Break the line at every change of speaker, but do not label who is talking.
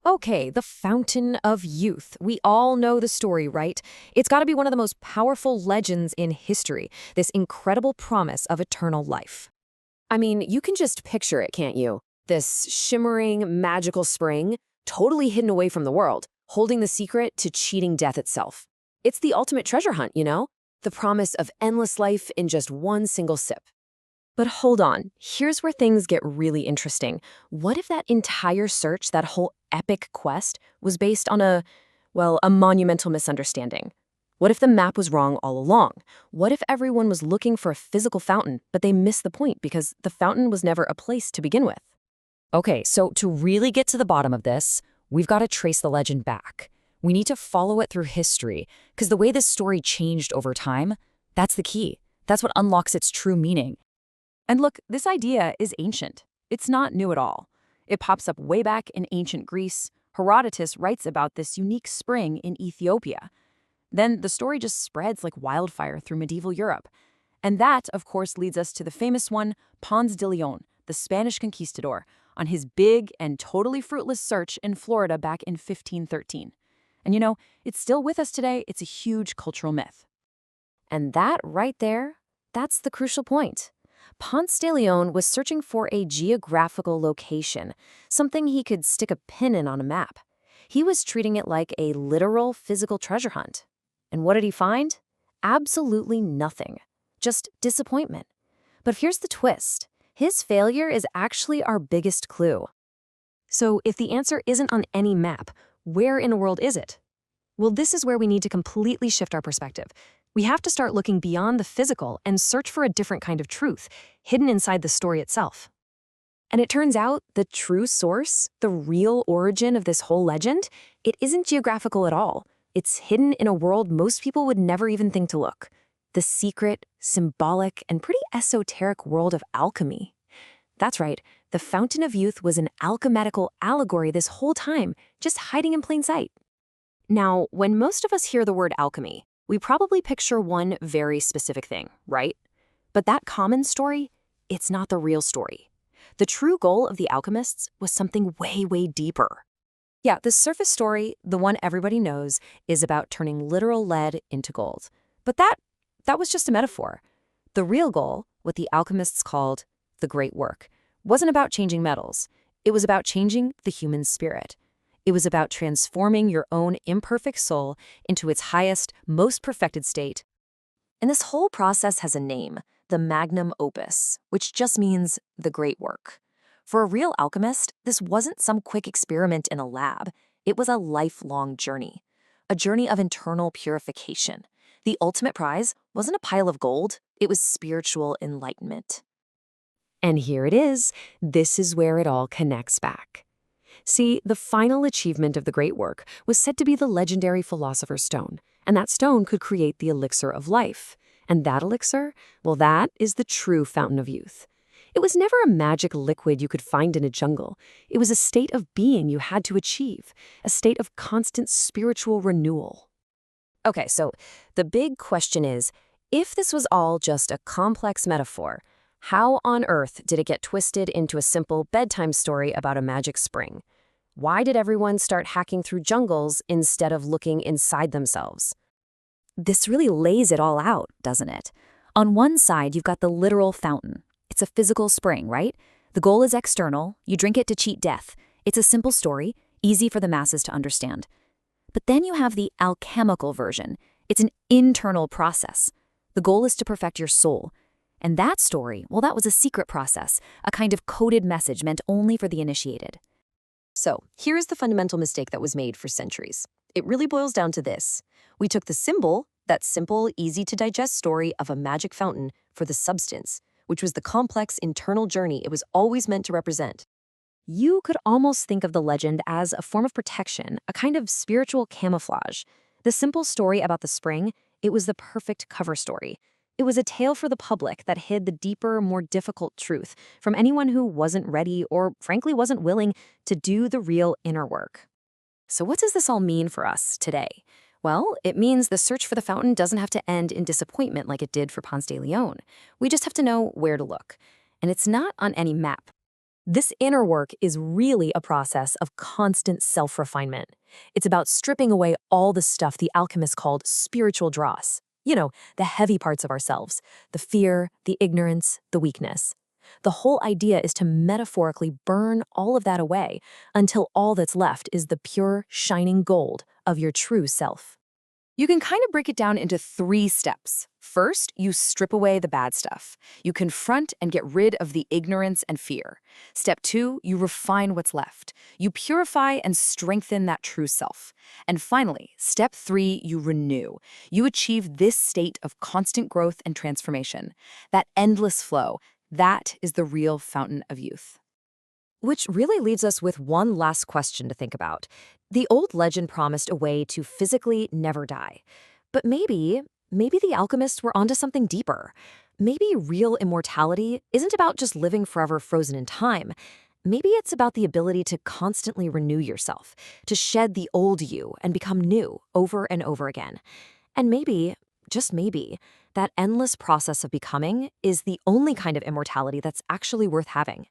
Okay, the Fountain of Youth. We all know the story, right? It's got to be one of the most powerful legends in history, this incredible promise of eternal life. I mean, you can just picture it, can't you? This shimmering, magical spring, totally hidden away from the world, holding the secret to cheating death itself. It's the ultimate treasure hunt, you know? The promise of endless life in just one single sip. But hold on, here's where things get really interesting. What if that entire search, that whole epic quest, was based on a monumental misunderstanding? What if the map was wrong all along? What if everyone was looking for a physical fountain, but they missed the point because the fountain was never a place to begin with? Okay, so to really get to the bottom of this, we've got to trace the legend back. We need to follow it through history, because the way this story changed over time, that's the key. That's what unlocks its true meaning. And look, this idea is ancient. It's not new at all. It pops up way back in ancient Greece. Herodotus writes about this unique spring in Ethiopia. Then the story just spreads like wildfire through medieval Europe. And that, of course, leads us to the famous one, Ponce de Leon, the Spanish conquistador, on his big and totally fruitless search in Florida back in 1513. And you know, it's still with us today. It's a huge cultural myth. And that right there, that's the crucial point. Ponce de Leon was searching for a geographical location, something he could stick a pin in on a map. He was treating it like a literal physical treasure hunt. And what did he find? Absolutely nothing. Just disappointment. But here's the twist. His failure is actually our biggest clue. So if the answer isn't on any map, where in the world is it? Well, this is where we need to completely shift our perspective. We have to start looking beyond the physical and search for a different kind of truth, hidden inside the story itself. And it turns out the true source, the real origin of this whole legend, it isn't geographical at all. It's hidden in a world most people would never even think to look. The secret, symbolic, and pretty esoteric world of alchemy. That's right, the Fountain of Youth was an alchemetical allegory this whole time, just hiding in plain sight. Now, when most of us hear the word alchemy, we probably picture one very specific thing, right? But that common story, it's not the real story. The true goal of the alchemists was something way, way deeper. Yeah, the surface story, the one everybody knows, is about turning literal lead into gold. But that was just a metaphor. The real goal, what the alchemists called the great work, wasn't about changing metals. It was about changing the human spirit. It was about transforming your own imperfect soul into its highest, most perfected state. And this whole process has a name, the magnum opus, which just means the great work. For a real alchemist, this wasn't some quick experiment in a lab. It was a lifelong journey, a journey of internal purification. The ultimate prize wasn't a pile of gold, it was spiritual enlightenment. And here it is. This is where it all connects back. See, the final achievement of the great work was said to be the legendary Philosopher's Stone, and that stone could create the elixir of life. And that elixir, well, that is the true Fountain of Youth. It was never a magic liquid you could find in a jungle. It was a state of being you had to achieve, a state of constant spiritual renewal. Okay, so the big question is, if this was all just a complex metaphor, how on earth did it get twisted into a simple bedtime story about a magic spring? Why did everyone start hacking through jungles instead of looking inside themselves? This really lays it all out, doesn't it? On one side, you've got the literal fountain. It's a physical spring, right? The goal is external. You drink it to cheat death. It's a simple story, easy for the masses to understand. But then you have the alchemical version. It's an internal process. The goal is to perfect your soul. And that story, well, that was a secret process, a kind of coded message meant only for the initiated. So, here's the fundamental mistake that was made for centuries. It really boils down to this. We took the symbol, that simple, easy-to-digest story of a magic fountain, for the substance, which was the complex internal journey it was always meant to represent. You could almost think of the legend as a form of protection, a kind of spiritual camouflage. The simple story about the spring, it was the perfect cover story. It was a tale for the public that hid the deeper, more difficult truth from anyone who wasn't ready or, frankly, wasn't willing to do the real inner work. So what does this all mean for us today? Well, it means the search for the fountain doesn't have to end in disappointment like it did for Ponce de Leon. We just have to know where to look. And it's not on any map. This inner work is really a process of constant self-refinement. It's about stripping away all the stuff the alchemists called spiritual dross. The heavy parts of ourselves, the fear, the ignorance, the weakness. The whole idea is to metaphorically burn all of that away until all that's left is the pure, shining gold of your true self.
You can kind of break it down into 3 steps. First, you strip away the bad stuff. You confront and get rid of the ignorance and fear. Step 2, you refine what's left. You purify and strengthen that true self. And finally, step 3, you renew. You achieve this state of constant growth and transformation. That endless flow, that is the real fountain of youth.
Which really leaves us with one last question to think about. The old legend promised a way to physically never die. But maybe the alchemists were onto something deeper. Maybe real immortality isn't about just living forever frozen in time. Maybe it's about the ability to constantly renew yourself, to shed the old you and become new over and over again. And maybe, just maybe, that endless process of becoming is the only kind of immortality that's actually worth having.